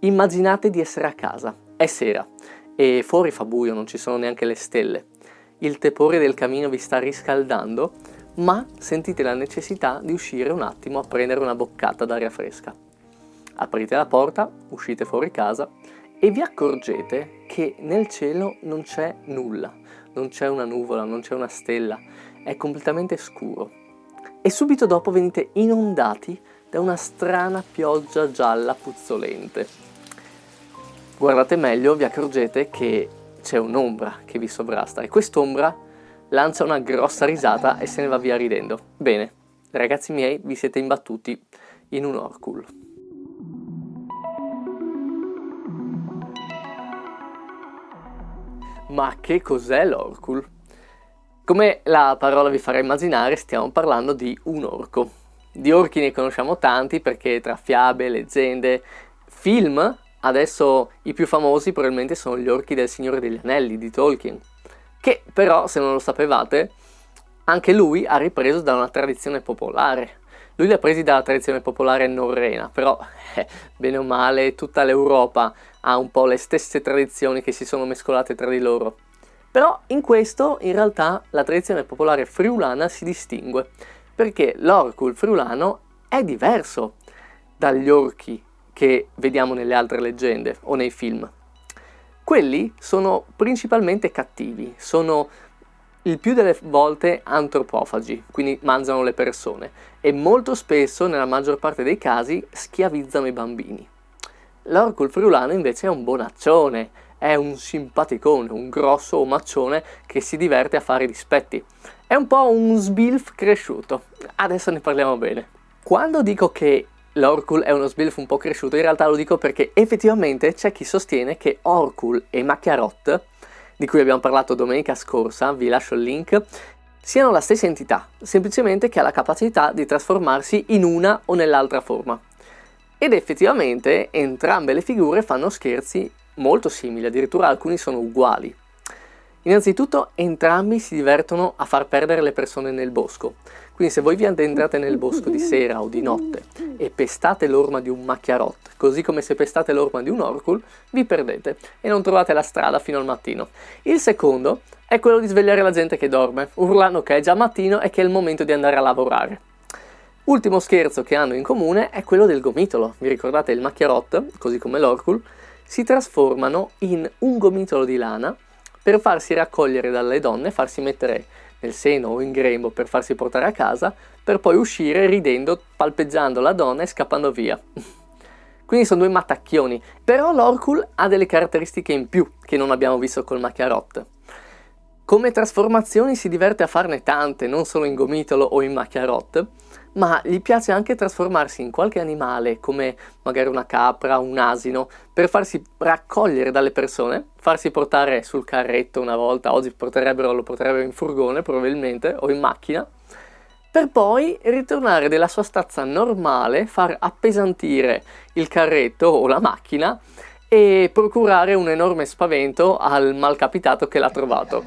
Immaginate di essere a casa, è sera e fuori fa buio, non ci sono neanche le stelle. Il tepore del camino vi sta riscaldando, ma sentite la necessità di uscire un attimo a prendere una boccata d'aria fresca. Aprite la porta, uscite fuori casa e vi accorgete che nel cielo non c'è nulla, non c'è una nuvola, non c'è una stella, è completamente scuro. E subito dopo venite inondati da una strana pioggia gialla puzzolente. Guardate meglio, vi accorgete che c'è un'ombra che vi sovrasta e quest'ombra lancia una grossa risata e se ne va via ridendo. Bene, ragazzi miei, vi siete imbattuti in un Orcul. Ma che cos'è l'Orcul? Come la parola vi farà immaginare, stiamo parlando di un orco. Di orchi ne conosciamo tanti perché tra fiabe, leggende, film, adesso i più famosi probabilmente sono gli orchi del Signore degli Anelli di Tolkien, che però, se non lo sapevate, anche lui ha ripreso da una tradizione popolare. Lui li ha presi dalla tradizione popolare norrena, però bene o male tutta l'Europa ha un po' le stesse tradizioni che si sono mescolate tra di loro. Però in questo, in realtà, la tradizione popolare friulana si distingue, perché l'Orcul friulano è diverso dagli orchi che vediamo nelle altre leggende o nei film. Quelli sono principalmente cattivi, sono il più delle volte antropofagi, quindi mangiano le persone, e molto spesso, nella maggior parte dei casi, schiavizzano i bambini. L'Orcul friulano invece è un bonaccione, è un simpaticone, un grosso omaccione che si diverte a fare i dispetti. È un po' un sbilf cresciuto. Adesso ne parliamo bene. Quando dico che l'Orcul è uno sbilf un po' cresciuto, in realtà lo dico perché effettivamente c'è chi sostiene che Orcul e Macchiarot, di cui abbiamo parlato domenica scorsa, vi lascio il link, siano la stessa entità, semplicemente che ha la capacità di trasformarsi in una o nell'altra forma. Ed effettivamente entrambe le figure fanno scherzi molto simili, addirittura alcuni sono uguali. Innanzitutto entrambi si divertono a far perdere le persone nel bosco, quindi se voi vi addentrate nel bosco di sera o di notte e pestate l'orma di un Macchiarot, così come se pestate l'orma di un Orcul, vi perdete e non trovate la strada fino al mattino. Il secondo è quello di svegliare la gente che dorme, urlando che è già mattino e che è il momento di andare a lavorare. Ultimo scherzo che hanno in comune è quello del gomitolo. Vi ricordate il Macchiarot, così come l'Orcul, si trasformano in un gomitolo di lana per farsi raccogliere dalle donne, farsi mettere nel seno o in grembo per farsi portare a casa, per poi uscire ridendo, palpeggiando la donna e scappando via. Quindi sono due mattacchioni, però l'Orcul ha delle caratteristiche in più che non abbiamo visto col Macchiarot. Come trasformazioni si diverte a farne tante, non solo in gomitolo o in Macchiarot, ma gli piace anche trasformarsi in qualche animale, come magari una capra, un asino, per farsi raccogliere dalle persone, farsi portare sul carretto una volta, oggi lo porterebbero in furgone probabilmente, o in macchina, per poi ritornare nella sua stazza normale, far appesantire il carretto o la macchina e procurare un enorme spavento al malcapitato che l'ha trovato,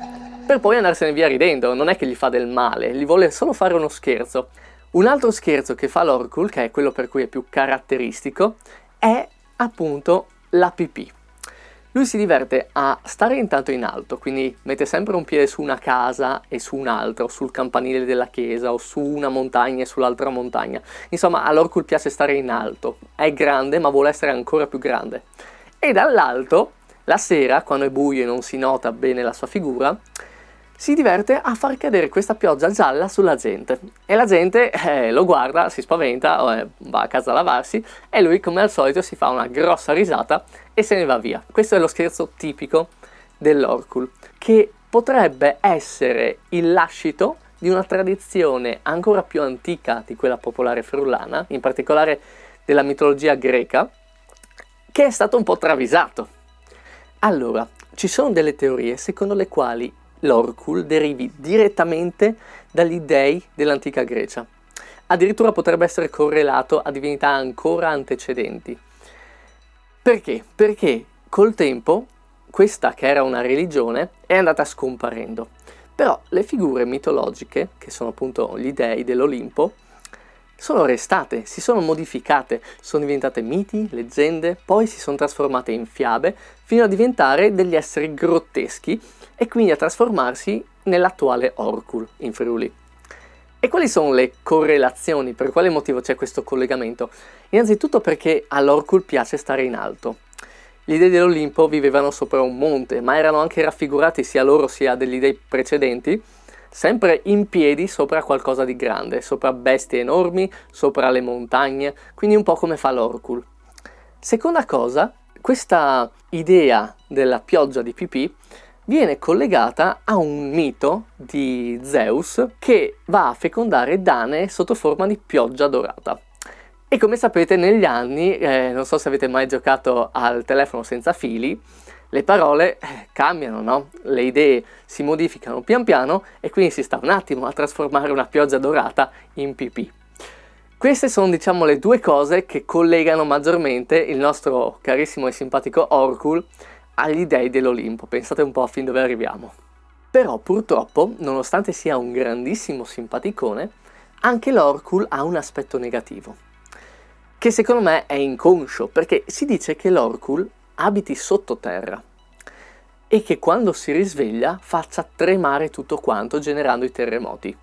per poi andarsene via ridendo. Non è che gli fa del male, gli vuole solo fare uno scherzo. Un altro scherzo che fa l'Orcul, che è quello per cui è più caratteristico, è appunto la pipì. Lui si diverte a stare intanto in alto, quindi mette sempre un piede su una casa e su un altro, sul campanile della chiesa o su una montagna e sull'altra montagna. Insomma, all'Orcul piace stare in alto, è grande ma vuole essere ancora più grande. E dall'alto, la sera, quando è buio e non si nota bene la sua figura, si diverte a far cadere questa pioggia gialla sulla gente e la gente lo guarda, si spaventa, va a casa a lavarsi e lui come al solito si fa una grossa risata e se ne va via. Questo è lo scherzo tipico dell'Orcul, che potrebbe essere il lascito di una tradizione ancora più antica di quella popolare friulana, in particolare della mitologia greca, che è stato un po' travisato. Allora, ci sono delle teorie secondo le quali l'Orcul derivi direttamente dagli dei dell'antica Grecia. Addirittura potrebbe essere correlato a divinità ancora antecedenti. Perché? Perché col tempo questa, che era una religione, è andata scomparendo. Però le figure mitologiche, che sono appunto gli dei dell'Olimpo, sono restate, si sono modificate, sono diventate miti, leggende, poi si sono trasformate in fiabe, fino a diventare degli esseri grotteschi e quindi a trasformarsi nell'attuale Orkul in Friuli. E quali sono le correlazioni? Per quale motivo c'è questo collegamento? Innanzitutto perché all'Orkul piace stare in alto. Gli dei dell'Olimpo vivevano sopra un monte, ma erano anche raffigurati sia loro sia degli dei precedenti, sempre in piedi sopra qualcosa di grande, sopra bestie enormi, sopra le montagne, quindi un po' come fa l'Orkul. Seconda cosa, questa idea della pioggia di pipì viene collegata a un mito di Zeus che va a fecondare Danae sotto forma di pioggia dorata. E come sapete negli anni, non so se avete mai giocato al telefono senza fili, le parole cambiano, no? Le idee si modificano pian piano e quindi si sta un attimo a trasformare una pioggia dorata in pipì. Queste sono, diciamo, le due cose che collegano maggiormente il nostro carissimo e simpatico Orkul agli dei dell'Olimpo. Pensate un po' a fin dove arriviamo. Però purtroppo, nonostante sia un grandissimo simpaticone, anche l'Orkul ha un aspetto negativo, che secondo me è inconscio, perché si dice che l'Orkul abiti sottoterra e che quando si risveglia faccia tremare tutto quanto, generando i terremoti.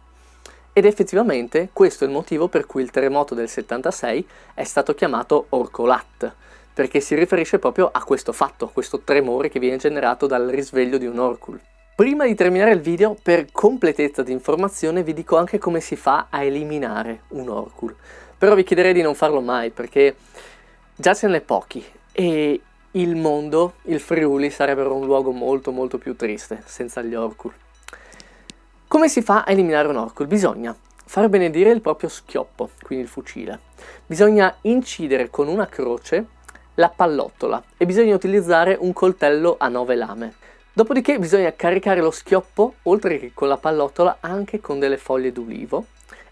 Ed effettivamente questo è il motivo per cui il terremoto del 76 è stato chiamato Orkolat, perché si riferisce proprio a questo fatto, a questo tremore che viene generato dal risveglio di un Orkul. Prima di terminare il video, per completezza di informazione, vi dico anche come si fa a eliminare un Orkul. Però vi chiederei di non farlo mai, perché già ce n'è pochi e il mondo, il Friuli, sarebbero un luogo molto molto più triste senza gli Orkul. Come si fa a eliminare un Orkul? Bisogna far benedire il proprio schioppo, quindi il fucile. Bisogna incidere con una croce la pallottola e bisogna utilizzare un coltello a 9 lame. Dopodiché bisogna caricare lo schioppo, oltre che con la pallottola, anche con delle foglie d'ulivo.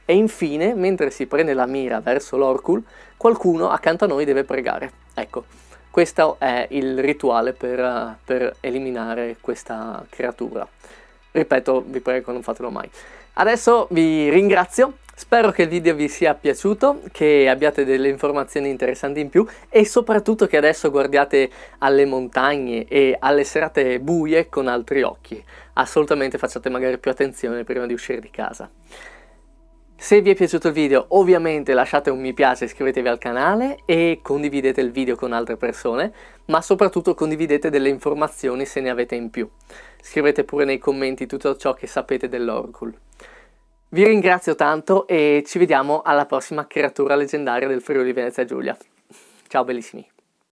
E infine, mentre si prende la mira verso l'Orkul, qualcuno accanto a noi deve pregare. Ecco, questo è il rituale per eliminare questa creatura. Ripeto, vi prego, non fatelo mai. Adesso vi ringrazio, spero che il video vi sia piaciuto, che abbiate delle informazioni interessanti in più e soprattutto che adesso guardiate alle montagne e alle serate buie con altri occhi. Assolutamente facciate magari più attenzione prima di uscire di casa. Se vi è piaciuto il video, ovviamente lasciate un mi piace, iscrivetevi al canale e condividete il video con altre persone, ma soprattutto condividete delle informazioni se ne avete in più. Scrivete pure nei commenti tutto ciò che sapete dell'Orkul. Vi ringrazio tanto e ci vediamo alla prossima creatura leggendaria del Friuli Venezia Giulia. Ciao bellissimi!